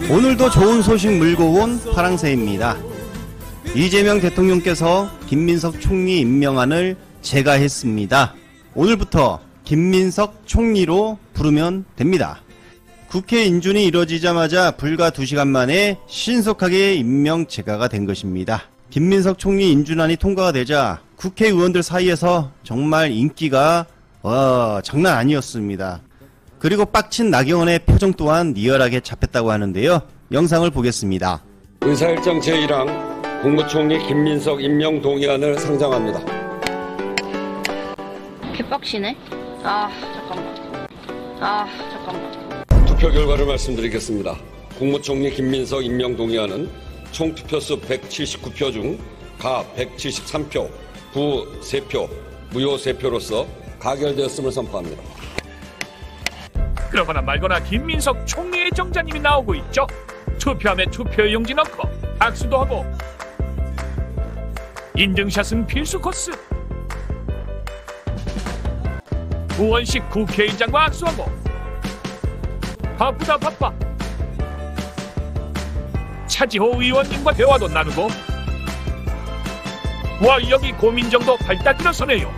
오늘도 좋은 소식 물고 온 파랑새입니다. 이재명 대통령께서 김민석 총리 임명안을 제거했습니다. 오늘부터 김민석 총리로 부르면 됩니다. 국회 인준이 이뤄지자마자 불과 2시간 만에 신속하게 임명 제거가 된 것입니다. 김민석 총리 인준안이 통과가 되자 국회의원들 사이에서 정말 인기가 장난 아니었습니다. 그리고 빡친 나경원의 표정 또한 리얼하게 잡혔다고 하는데요. 영상을 보겠습니다. 의사일정 제1항 국무총리 김민석 임명 동의안을 상정합니다. 개빡치네. 잠깐만. 투표 결과를 말씀드리겠습니다. 국무총리 김민석 임명 동의안은 총 투표수 179표 중 가 173표, 부 3표, 무효 3표로서 가결되었음을 선포합니다. 그러거나 말거나 김민석 총리의 정자님이 나오고 있죠. 투표함에 투표용지 넣고 박수도 하고 인증샷은 필수 코스. 우원식 국회의장과 악수하고 바빠 차지호 의원님과 대화도 나누고 와 여기 고민정도 발딱 일어서네요.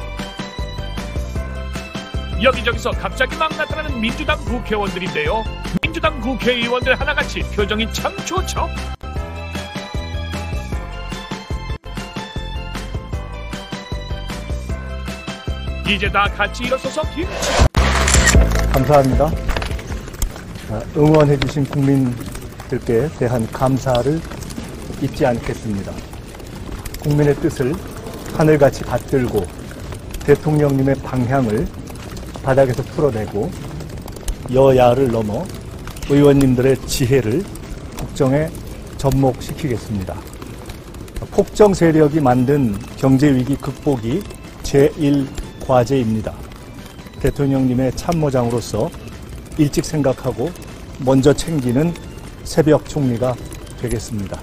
여기저기서 갑자기 막 나타나는 민주당 국회의원들인데요. 민주당 국회의원들 하나같이 표정이 참 좋죠. 이제 다 같이 일어서서 김치. 감사합니다. 응원해주신 국민들께 대한 감사를 잊지 않겠습니다. 국민의 뜻을 하늘같이 받들고 대통령님의 방향을 바닥에서 풀어내고 여야를 넘어 의원님들의 지혜를 국정에 접목시키겠습니다. 폭정 세력이 만든 경제위기 극복이 제1과제입니다. 대통령님의 참모장으로서 일찍 생각하고 먼저 챙기는 새벽 총리가 되겠습니다.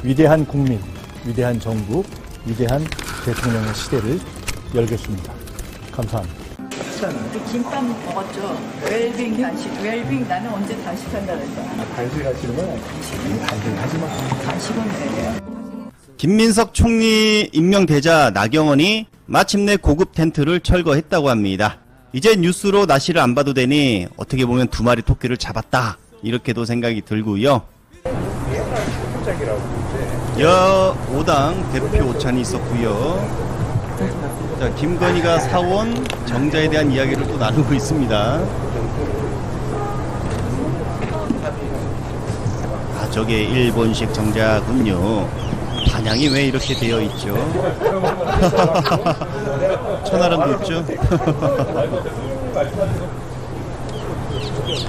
위대한 국민, 위대한 정부, 위대한 대통령의 시대를 열겠습니다. 감사합니다. 김밥 먹었죠. 웰빙 단식. 웰빙 나는 언제 단식한다 그랬어. 단식하시는 건 단식하지 마. 단식은 왜요? 김민석 총리 임명되자 나경원이 마침내 고급 텐트를 철거했다고 합니다. 이제 뉴스로 나시를 안 봐도 되니 어떻게 보면 2마리 토끼를 잡았다 이렇게도 생각이 들고요. 여5당 대표 오찬이 있었고요. 자, 김건희가 사온 정자에 대한 이야기를 또 나누고 있습니다. 저게 일본식 정자군요. 반향이 왜 이렇게 되어 있죠? 천하람도 있죠?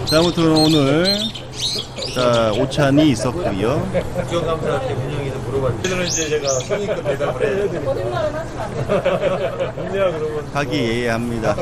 자, 아무튼 오늘 오찬이 있었고요. 국정감사한테 운영해서 물어봤는데 저는 이제 제가 성의껏 대답을 해요. 거짓말은 하지 마세요. 가기예의합니다.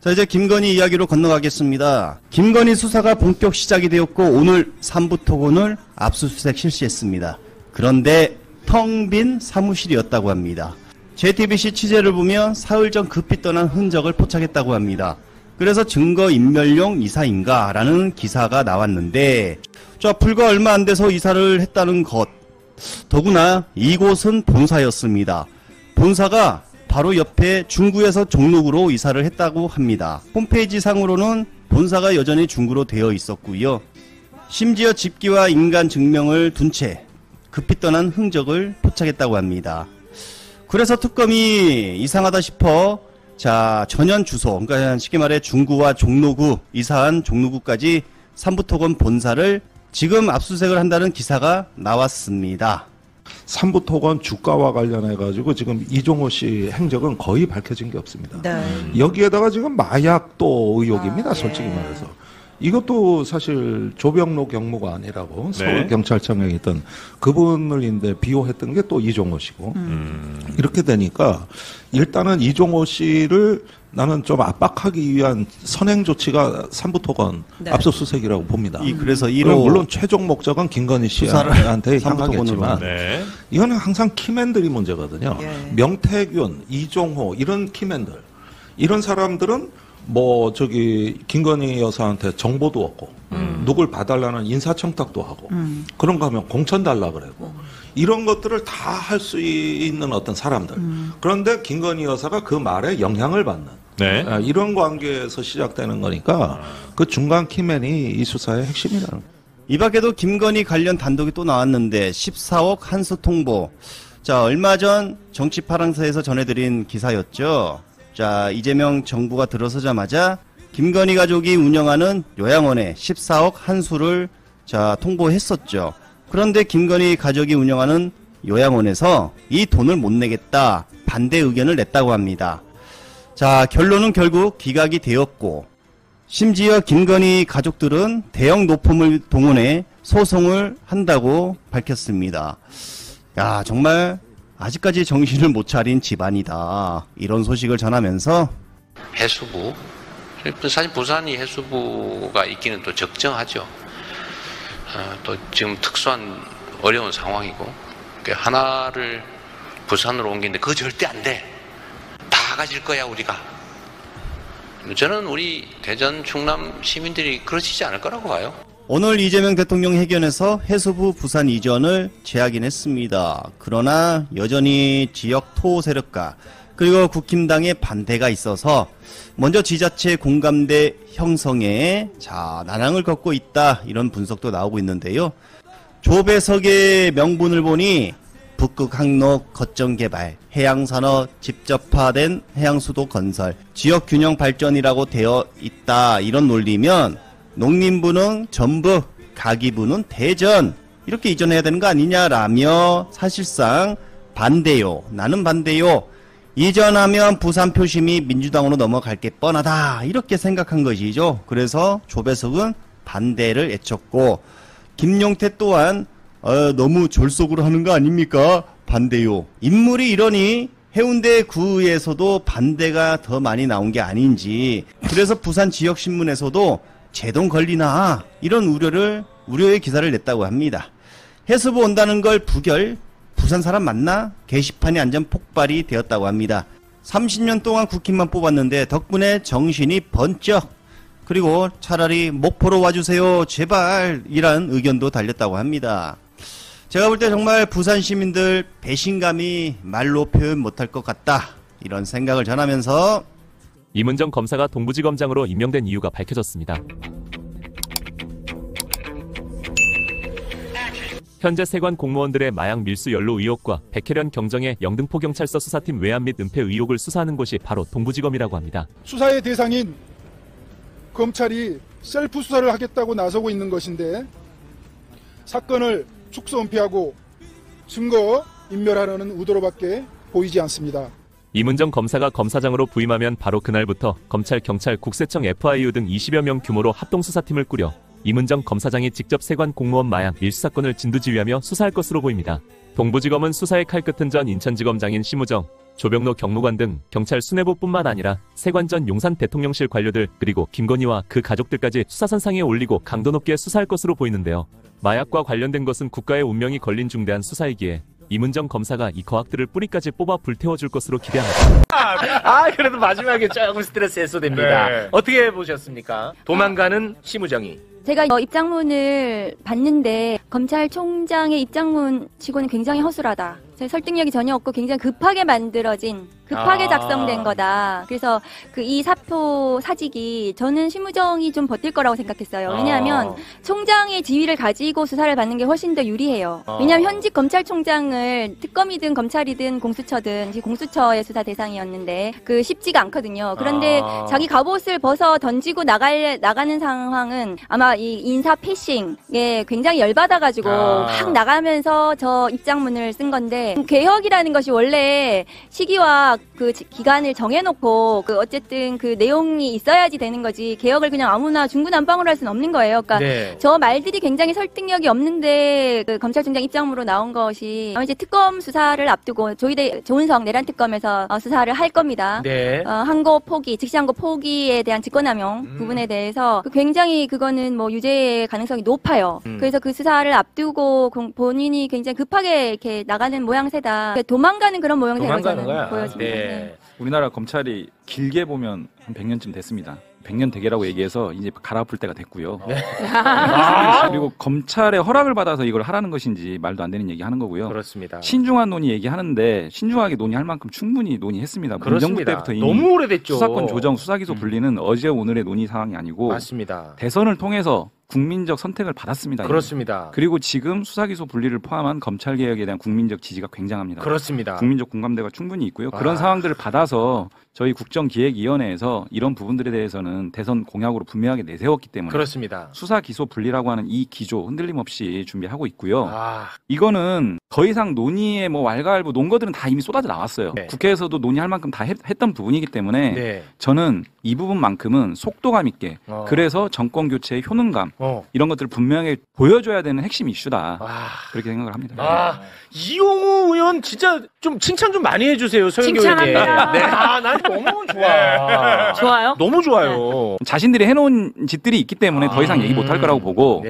자, 이제 김건희 이야기로 건너가겠습니다. 김건희 수사가 본격 시작이 되었고 오늘 3부 토론을 압수수색 실시했습니다. 그런데 텅 빈 사무실이었다고 합니다. JTBC 취재를 보면 사흘 전 급히 떠난 흔적을 포착했다고 합니다. 그래서 증거인멸용 이사인가 라는 기사가 나왔는데 자, 불과 얼마 안 돼서 이사를 했다는 것. 더구나 이곳은 본사였습니다. 본사가 바로 옆에 중구에서 종로구로 이사를 했다고 합니다. 홈페이지 상으로는 본사가 여전히 중구로 되어 있었고요. 심지어 집기와 인간 증명을 둔 채 급히 떠난 흔적을 포착했다고 합니다. 그래서 특검이 이상하다 싶어 자, 전현 주소, 그러니까 쉽게 말해 중구와 종로구, 이사한 종로구까지 삼부토건 본사를 지금 압수수색을 한다는 기사가 나왔습니다. 삼부토건 주가와 관련해가지고 지금 이종호 씨 행적은 거의 밝혀진 게 없습니다. 네. 여기에다가 지금 마약도 의혹입니다. 솔직히 예. 말해서. 이것도 사실 조병로 경무관이라고 서울경찰청에 있던 그분을 비호했던 게 또 이종호 씨고 이렇게 되니까 일단은 이종호 씨를 나는 좀 압박하기 위한 선행 조치가 삼부토건 압수수색이라고 봅니다. 그래서 1호 물론 최종 목적은 김건희 씨한테 향하겠지만 이거는 항상 키맨들이 문제거든요. 명태균, 이종호 이런 키맨들 이런 사람들은 김건희 여사한테 정보도 얻고, 누굴 봐달라는 인사청탁도 하고, 그런 거 하면 공천 달라 그러고, 이런 것들을 다 할 수 있는 어떤 사람들. 그런데 김건희 여사가 그 말에 영향을 받는, 네. 이런 관계에서 시작되는 거니까, 그 중간 키맨이 이 수사의 핵심이라는 거예요. 이 밖에도 김건희 관련 단독이 또 나왔는데 14억 한수 통보. 자, 얼마 전 정치파랑사에서 전해드린 기사였죠. 자, 이재명 정부가 들어서자마자 김건희 가족이 운영하는 요양원에 14억 한수를 자, 통보했었죠. 그런데 김건희 가족이 운영하는 요양원에서 이 돈을 못 내겠다 반대 의견을 냈다고 합니다. 자, 결론은 결국 기각이 되었고, 심지어 김건희 가족들은 대형 노펌을 동원해 소송을 한다고 밝혔습니다. 야, 정말 아직까지 정신을 못 차린 집안이다. 이런 소식을 전하면서 해수부, 사실 부산이 해수부가 있기는 또 적정하죠. 또 지금 특수한 어려운 상황이고, 하나를 부산으로 옮기는데 그거 절대 안 돼. 다 가질 거야 우리가. 저는 우리 대전 충남 시민들이 그러시지 않을 거라고 봐요. 오늘 이재명 대통령 회견에서 해수부 부산 이전을 제하긴 그러나 여전히 지역 토 세력과 그리고 국힘당의 반대가 있어서 먼저 지자체 공감대 형성에 자, 난항을 겪고 있다, 이런 분석도 나오고 있는데요. 조배석의 명분을 보니 북극 항로 거점 개발, 해양산업 집접화된 해양수도 건설, 지역균형 발전이라고 되어 있다, 이런 논리면 농림부는 전북, 가기부는 대전 이렇게 이전해야 되는 거 아니냐라며 사실상 반대요. 나는 반대요. 이전하면 부산 표심이 민주당으로 넘어갈 게 뻔하다, 이렇게 생각한 것이죠. 그래서 조배석은 반대를 외쳤고, 김용태 또한 너무 졸속으로 하는 거 아닙니까? 반대요. 인물이 이러니 해운대 구에서도 반대가 더 많이 나온 게 아닌지, 그래서 부산 지역신문에서도 제동 걸리나 이런 우려의 기사를 냈다고 합니다. 해수부 온다는 걸 부결, 부산 사람 맞나? 게시판이 완전 폭발이 되었다고 합니다. 30년 동안 국힘만 뽑았는데 덕분에 정신이 번쩍, 그리고 차라리 목포로 와주세요 제발, 이란 의견도 달렸다고 합니다. 제가 볼 때 정말 부산 시민들 배신감이 말로 표현 못할 것 같다, 이런 생각을 전하면서 이문정 검사가 동부지검장으로 임명된 이유가 밝혀졌습니다. 현재 세관 공무원들의 마약 밀수 연루 의혹과 백혜련 경정의 영등포경찰서 수사팀 외압 및 은폐 의혹을 수사하는 곳이 바로 동부지검이라고 합니다. 수사의 대상인 검찰이 셀프 수사를 하겠다고 나서고 있는 것인데, 사건을 축소 은폐하고 증거 인멸하려는 의도로밖에 보이지 않습니다. 이문정 검사가 검사장으로 부임하면 바로 그날부터 검찰, 경찰, 국세청, FIU 등 20여 명 규모로 합동수사팀을 꾸려 이문정 검사장이 직접 세관 공무원 마약 밀수 사건을 진두지휘하며 수사할 것으로 보입니다. 동부지검은 수사의 칼끝은 전 인천지검장인 심우정, 조병로 경무관 등 경찰 수뇌부뿐만 아니라 세관 전 용산 대통령실 관료들, 그리고 김건희와 그 가족들까지 수사선상에 올리고 강도 높게 수사할 것으로 보이는데요. 마약과 관련된 것은 국가의 운명이 걸린 중대한 수사이기에 이문정 검사가 이 거학들을 뿌리까지 뽑아 불태워줄 것으로 기대합니다. 그래도 마지막에 조금 스트레스 해소됩니다. 네. 어떻게 보셨습니까? 도망가는 심우정이. 제가 입장문을 봤는데 검찰총장의 입장문 치고는 굉장히 허술하다. 설득력이 전혀 없고 굉장히 급하게 만들어진, 급하게 작성된 거다. 그래서 이 사표 사직이 저는 심우정이 좀 버틸 거라고 생각했어요. 왜냐하면 총장의 지위를 가지고 수사를 받는 게 훨씬 더 유리해요. 왜냐하면 현직 검찰총장을 특검이든 검찰이든 공수처든, 공수처의 수사 대상이었는데 쉽지가 않거든요. 그런데 자기 갑옷을 벗어 던지고 나가는 상황은 아마 이 인사 패싱에 굉장히 열받아가지고 확 나가면서 저 입장문을 쓴 건데, 개혁이라는 것이 원래 시기와 그 기간을 정해놓고 어쨌든 그 내용이 있어야지 되는 거지, 개혁을 그냥 아무나 중구난방으로 할 수는 없는 거예요. 그러니까 네. 저 말들이 굉장히 설득력이 없는데 검찰총장 입장으로 나온 것이 이제 특검 수사를 앞두고 조희대 조은석 내란 특검에서 수사를 할 겁니다. 네. 항고 포기, 즉시항고 포기에 대한 직권남용 부분에 대해서 굉장히 그거는 뭐 유죄의 가능성이 높아요. 그래서 그 수사를 앞두고 본인이 굉장히 급하게 이렇게 나가는 모양새다. 도망가는 그런 모양새가 저는 보여집니다. 네. 우리나라 검찰이 길게 보면 한 100년쯤 됐습니다. 100년 대계라고 얘기해서 이제 갈아엎을 때가 됐고요. 네. 그리고 검찰의 허락을 받아서 이걸 하라는 것인지 말도 안 되는 얘기 하는 거고요. 그렇습니다. 신중한 논의 얘기하는데 신중하게 논의할 만큼 충분히 논의했습니다. 문정부 때부터 이미 너무 오래됐죠. 수사권 조정, 수사기소 분리는 어제 오늘의 논의 사항이 아니고 맞습니다. 대선을 통해서 국민적 선택을 받았습니다. 그렇습니다. 그리고 지금 수사기소 분리를 포함한 검찰개혁에 대한 국민적 지지가 굉장합니다. 그렇습니다. 국민적 공감대가 충분히 있고요. 그런 상황들을 받아서 저희 국정기획위원회에서 이런 부분들에 대해서는 대선 공약으로 분명하게 내세웠기 때문에 그렇습니다. 수사기소 분리라고 하는 이 기조 흔들림 없이 준비하고 있고요. 이거는 더 이상 논의에 뭐 왈가왈부 논거들은 다 이미 쏟아져 나왔어요. 네. 국회에서도 논의할 만큼 다 했던 부분이기 때문에 네. 저는 이 부분만큼은 속도감 있게 그래서 정권 교체의 효능감 이런 것들을 분명히 보여줘야 되는 핵심 이슈다. 그렇게 생각을 합니다. 이용우 의원 진짜 좀 칭찬 좀 많이 해주세요. 소영교에게. 네. 난 너무 좋아. 좋아요? 너무 좋아요. 자신들이 해놓은 짓들이 있기 때문에 더 이상 얘기 못할 거라고 보고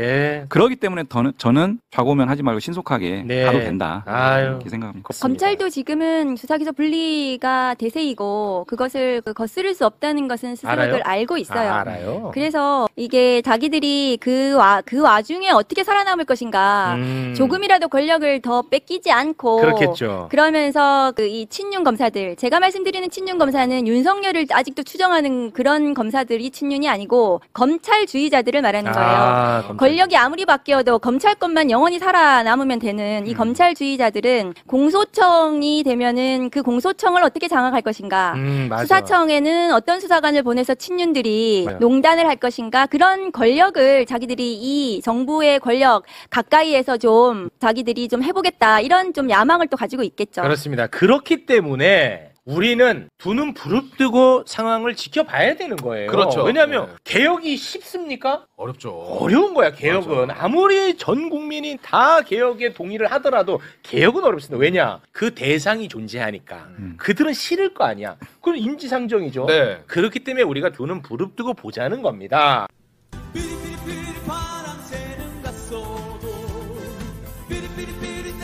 그러기 때문에 저는 좌고면 하지 말고 신속하게 가도 된다. 이렇게 생각합니다. 검찰도 지금은 수사기소 분리가 대세이고 그것을 거스를 수 없다는 것은 스스로들 알고 있어요. 알아요. 그래서 이게 자기들이 그 와중에 어떻게 살아남을 것인가 조금이라도 권력을 더 뺏기지 않고 그렇겠죠. 그러면서 이 친윤 검사들 제가 말씀드리는 친윤 검사는 윤석열을 아직도 추정하는 그런 검사들이 친윤이 아니고 검찰주의자들을 말하는 거예요. 권력이 아무리 바뀌어도 검찰권만 영원히 살아남으면 되는 이 검찰주의자들은 공소청이 되면은 그 공소청을 어떻게 장악할 것인가 수사청에는 어떤 수사관을 보내서 친윤들이 농단을 할 것인가 그런 권력을 자기들이 이 정부의 권력 가까이에서 좀 자기들이 좀 해보겠다 이런 좀 야망을 또 가지고 있겠죠. 그렇습니다. 그렇기 때문에 우리는 두 눈 부릅뜨고 상황을 지켜봐야 되는 거예요. 그렇죠. 왜냐하면 개혁이 쉽습니까? 어렵죠. 어려운 거야 개혁은. 맞아. 아무리 전 국민이 다 개혁에 동의를 하더라도 개혁은 어렵습니다. 왜냐? 그 대상이 존재하니까. 그들은 싫을 거 아니야. 그건 인지상정이죠. 네. 그렇기 때문에 우리가 두 눈 부릅뜨고 보자는 겁니다. 삐리삐리삐리 바람 새는 갔어도 삐리삐리삐리